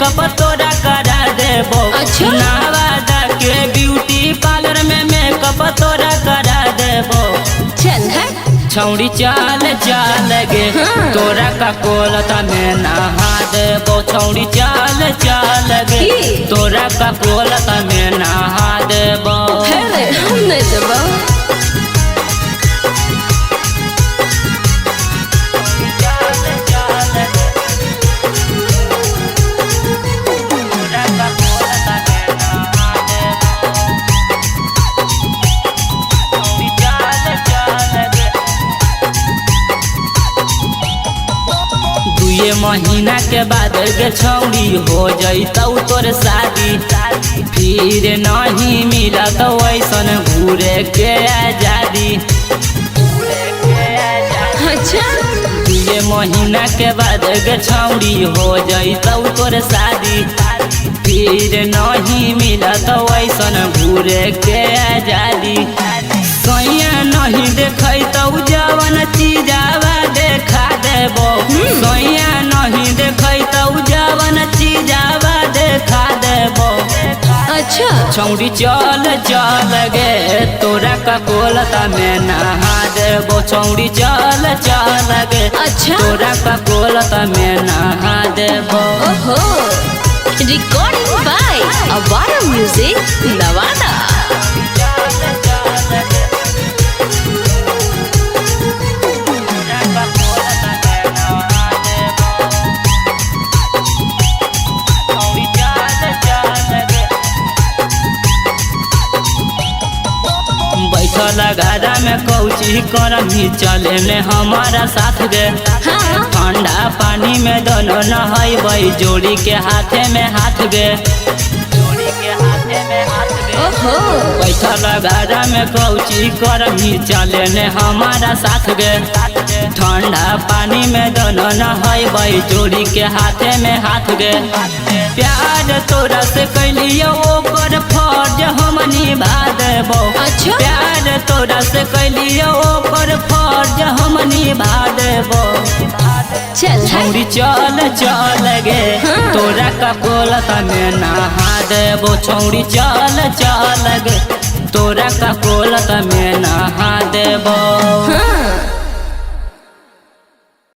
Makeup तोरा करा देबो। अच्छा। नवादा के ब्यूटी पार्लर में मेकअप तोरा करा देबो। चल है छौड़ी चाल चाल गे तोरा का कोलता में नहा देबो। छौड़ी चाल चाल गे तोरा का कोलता में नहा देबो। अरे हम नहीं देबो। ये महीना के बाद गे छौड़ी हो जैतौ तोर शादी। फिर नहीं मिलत वैसन घूरे के आजादी। अच्छा ये महीना के बाद गे छौड़ी हो जैतौ तोर शादी। फिर नहीं मिलत वैसन घूरे के आजादी। सैया नहीं देखैतौ जवन चीजावा देखा देबो। सैया नहीं देखैतौ जवन चीजावा देखा देबो। अच्छा छौड़ी चल चल गे तोरा का कोलता में नहा देबो। छौड़ी चल चल गे अच्छा तोरा का कोलता में नहा देबो। ओहो रिकॉर्डिंग बाय अवारा म्यूजिक नवादा। बैठल घरा में कौची करमी चले में हमारा साथ गे। हाँ। ठंडा पानी में दोनों नहाई जोड़ी के हाथे में हाथ गे। जोड़ी के हाथे में हाथ गे। ओहो बैठल घरा में कौची करमी चले में हमारा साथ गे। ठंडा पानी में दोनों नहाई जोड़ी के हाथे में हाथ गे। प्यार तोरा से कैलियो ओकर फर्ज हम निभा देबो। अच्छा प्यार तोरा से कैलियो ओकर फर्ज हम निभा देबो। चल है छौड़ी चल चल गे तोरा का कोलता में नहा देबो। छौड़ी चल चल गे तोरा का कोलता